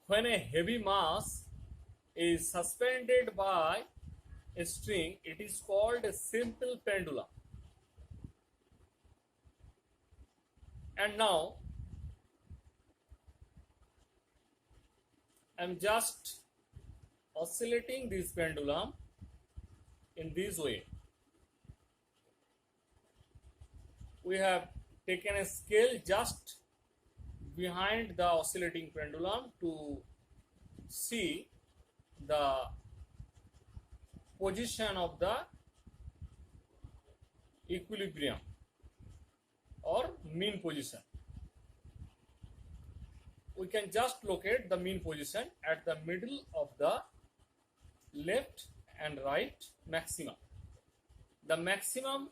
When a heavy mass is suspended by a string, it is called a simple pendulum. And now I am just oscillating this pendulum in this way. We have taken a scale just behind the oscillating pendulum to see the position of the equilibrium or mean position. We can just locate the mean position at the middle of the left and right maximum. The maximum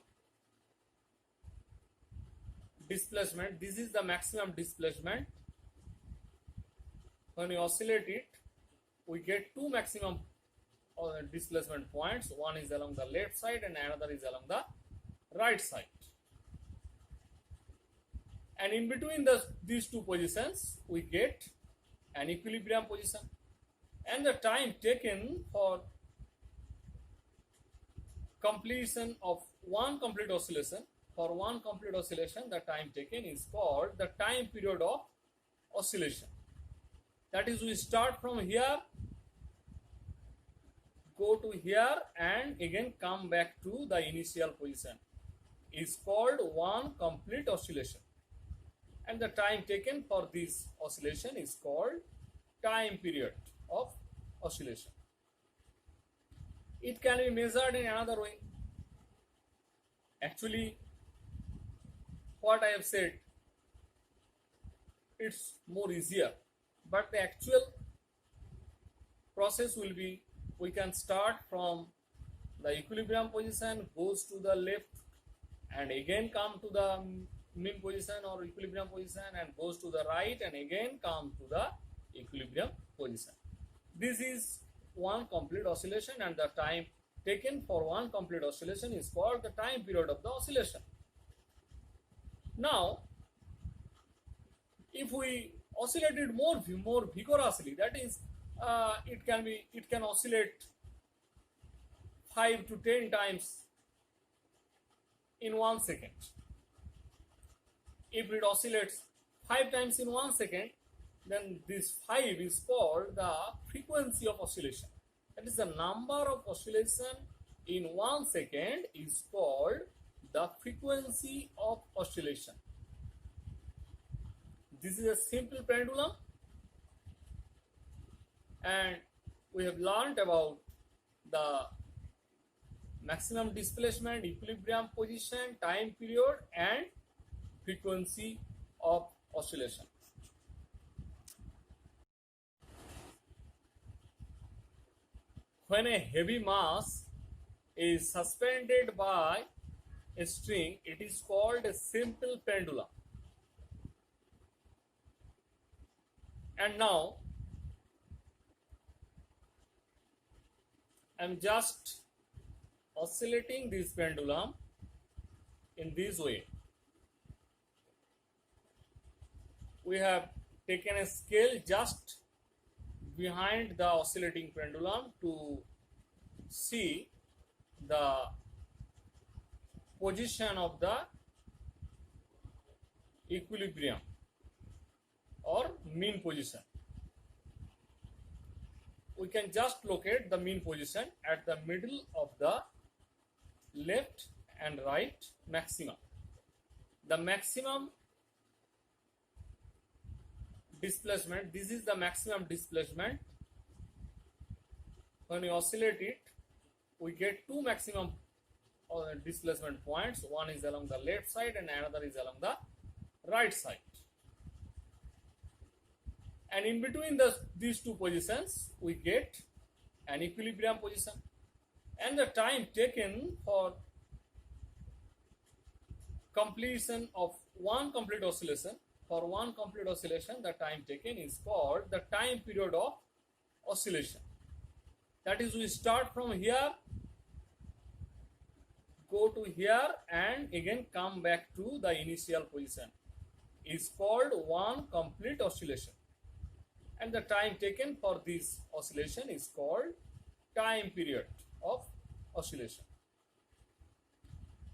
displacement, this is the maximum displacement. When we oscillate it, we get two maximum displacement points. One is along the left side and another is along the right side. And in between these two positions, we get an equilibrium position. And the time taken for completion of one complete oscillation, the time taken is called the time period of oscillation. That is, we start from here, go to here, and again come back to the initial position. Is called one complete oscillation. And the time taken for this oscillation is called time period of oscillation. It can be measured in another way. Actually, what I have said, it's more easier, but the actual process will be, we can start from the equilibrium position, goes to the left, and again come to the mean position or equilibrium position, and goes to the right, and again come to the equilibrium position. This is one complete oscillation, and the time taken for one complete oscillation is called the time period of the oscillation. Now, if we oscillate it more vigorously, that is, it can oscillate 5 to 10 times in 1 second. If it oscillates 5 times in 1 second, then this 5 is called the frequency of oscillation. That is, the number of oscillation in 1 second is called the frequency of oscillation. This is a simple pendulum, and we have learned about the maximum displacement, equilibrium position, time period, and frequency of oscillation. When a heavy mass is suspended by a string, it is called a simple pendulum. And now I am just oscillating this pendulum in this way. We have taken a scale just behind the oscillating pendulum to see the position of the equilibrium or mean position. We can just locate the mean position at the middle of the left and right maximum. The maximum displacement, this is the maximum displacement. When we oscillate it, we get two maximum displacement points. One is along the left side and another is along the right side. And in between these two positions, we get an equilibrium position. And the time taken for completion of one complete oscillation, the time taken is called the time period of oscillation. That is, we start from here, go to here, and again come back to the initial position. Is called one complete oscillation. and the time taken for this oscillation is called time period of oscillation.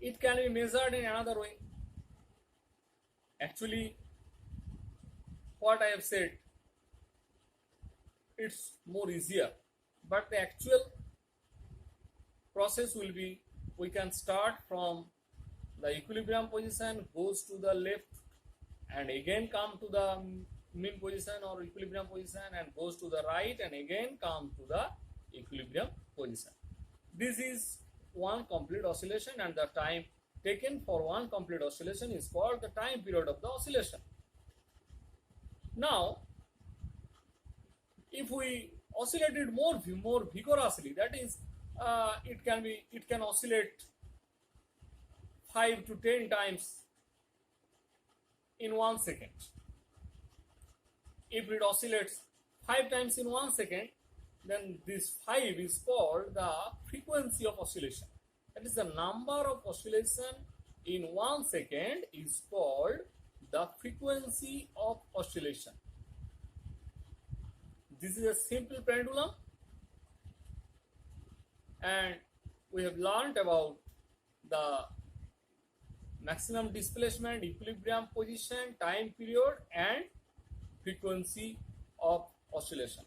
It can be measured in another way. Actually, what I have said, it's more easier, but the actual process will be, we can start from the equilibrium position, goes to the left and again come to the mean position or equilibrium position, and goes to the right and again come to the equilibrium position. This is one complete oscillation, and the time taken for one complete oscillation is called the time period of the oscillation. Now, if we oscillate it more vigorously, that is, it can oscillate 5 to 10 times in 1 second. If it oscillates 5 times in 1 second, then this 5 is called the frequency of oscillation. That is, the number of oscillation in 1 second is called the frequency of oscillation. This is a simple pendulum, and we have learned about the maximum displacement, equilibrium position, time period, and frequency of oscillation.